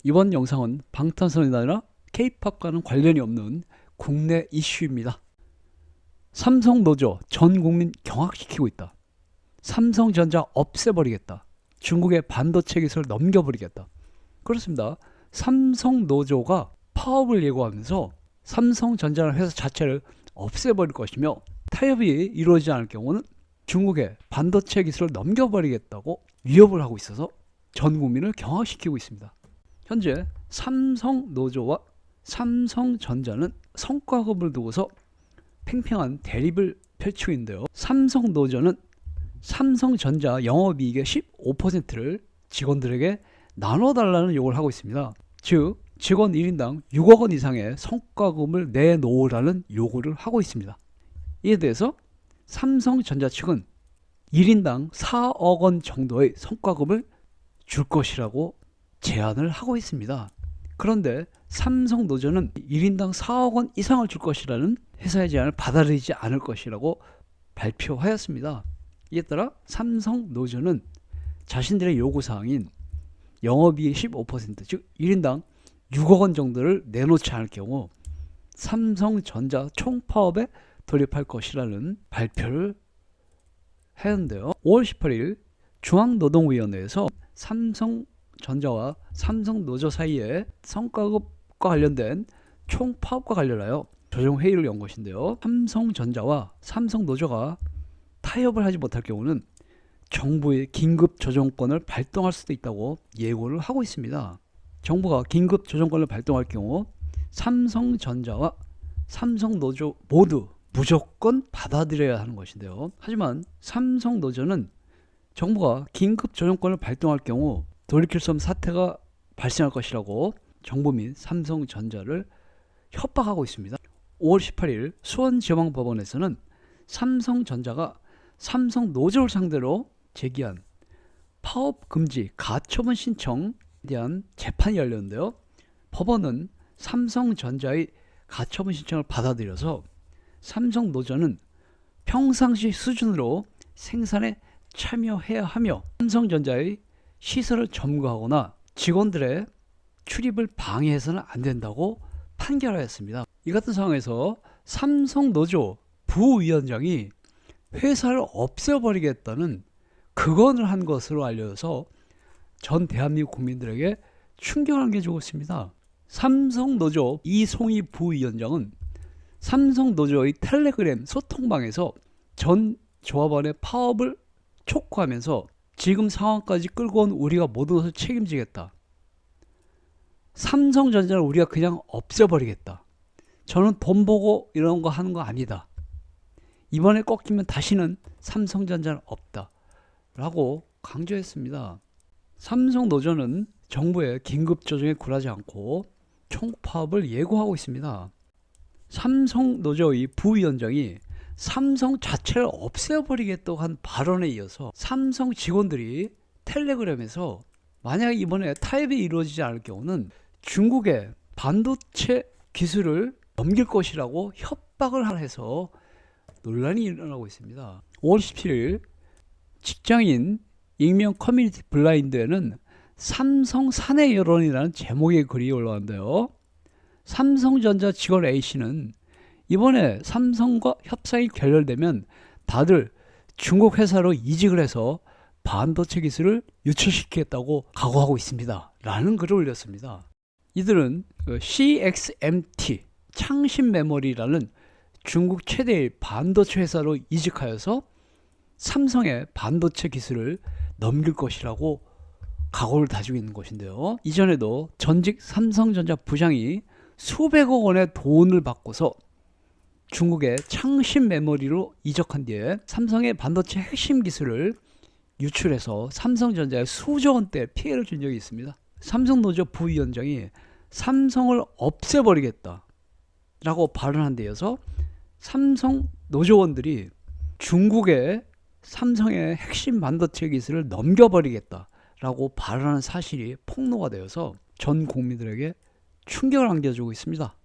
이번 영상은 방탄소년단이나 K-팝과는 관련이 없는 국내 이슈입니다. 삼성 노조 전 국민 경악시키고 있다. 삼성전자 없애버리겠다. 중국의 반도체 기술을 넘겨버리겠다. 그렇습니다. 삼성 노조가 파업을 예고하면서 삼성전자라는 회사 자체를 없애버릴 것이며, 타협이 이루어지지 않을 경우는 중국의 반도체 기술을 넘겨버리겠다고 위협을 하고 있어서 전 국민을 경악시키고 있습니다. 현재 삼성 노조와 삼성전자는 성과급을 두고서 팽팽한 대립을 펼치고 있는데요. 삼성 노조는 삼성전자 영업이익의 15%를 직원들에게 나눠달라는 요구를 하고 있습니다. 즉 직원 1인당 6억 원 이상의 성과급을 내놓으라는 요구를 하고 있습니다. 이에 대해서 삼성전자 측은 1인당 4억 원 정도의 성과급을 줄 것이라고 제안을 하고 있습니다. 그런데 삼성 노조는 1인당 4억 원 이상을 줄 것이라는 회사의 제안을 받아들이지 않을 것이라고 발표하였습니다. 이에 따라 삼성 노조는 자신들의 요구사항인 영업이익 15%, 즉 1인당 6억 원 정도를 내놓지 않을 경우 삼성전자 총파업에 돌입할 것이라는 발표를 했는데요. 5월 18일 중앙노동위원회에서 삼성전자와 삼성노조 사이에 성과급과 관련된 총파업과 관련하여 조정회의를 연 것인데요. 삼성전자와 삼성노조가 타협을 하지 못할 경우는 정부의 긴급 조정권을 발동할 수도 있다고 예고를 하고 있습니다. 정부가 긴급 조정권을 발동할 경우 삼성전자와 삼성노조 모두 무조건 받아들여야 하는 것인데요. 하지만 삼성노조는 정부가 긴급 조정권을 발동할 경우 돌이킬 수 없는 사태가 발생할 것이라고 정부 및 삼성전자를 협박하고 있습니다. 5월 18일 수원지방법원에서는 삼성전자가 삼성노조를 상대로 제기한 파업 금지 가처분 신청에 대한 재판이 열렸는데요. 법원은 삼성전자의 가처분 신청을 받아들여서 삼성노조는 평상시 수준으로 생산에 참여해야 하며 삼성전자의 시설을 점거하거나 직원들의 출입을 방해해서는 안 된다고 판결하였습니다. 이 같은 상황에서 삼성노조 부위원장이 회사를 없애버리겠다는 극언을 한 것으로 알려져서 전 대한민국 국민들에게 충격을 안겨주고 있습니다. 삼성노조 이송희 부위원장은 삼성노조의 텔레그램 소통방에서 전 조합원의 파업을 촉구하면서 지금 상황까지 끌고 온 우리가 모든 것을 책임지겠다. 삼성전자를 우리가 그냥 없애버리겠다. 저는 돈 보고 이런 거 하는 거 아니다. 이번에 꺾이면 다시는 삼성전자는 없다. 라고 강조했습니다. 삼성노조는 정부의 긴급조정에 굴하지 않고 총파업을 예고하고 있습니다. 삼성노조의 부위원장이 삼성 자체를 없애버리겠다고 한 발언에 이어서 삼성 직원들이 텔레그램에서 만약 이번에 타협이 이루어지지 않을 경우는 중국의 반도체 기술을 넘길 것이라고 협박을 해서 논란이 일어나고 있습니다. 5월 17일 직장인 익명 커뮤니티 블라인드에는 삼성 사내 여론이라는 제목의 글이 올라왔는데요. 삼성전자 직원 A씨는 이번에 삼성과 협상이 결렬되면 다들 중국 회사로 이직을 해서 반도체 기술을 유출시키겠다고 각오하고 있습니다. 라는 글을 올렸습니다. 이들은 CXMT 창신메모리라는 중국 최대의 반도체 회사로 이직하여서 삼성의 반도체 기술을 넘길 것이라고 각오를 다지고 있는 것인데요. 이전에도 전직 삼성전자 부장이 수백억 원의 돈을 받고서 중국의 창신 메모리로 이적한 뒤에 삼성의 반도체 핵심 기술을 유출해서 삼성전자에 수조 원대 피해를 준 적이 있습니다. 삼성노조 부위원장이 삼성을 없애버리겠다 라고 발언한 데 이어서 삼성 노조원들이 중국의 삼성의 핵심 반도체 기술을 넘겨버리겠다 라고 발언한 사실이 폭로가 되어서 전 국민들에게 충격을 안겨주고 있습니다.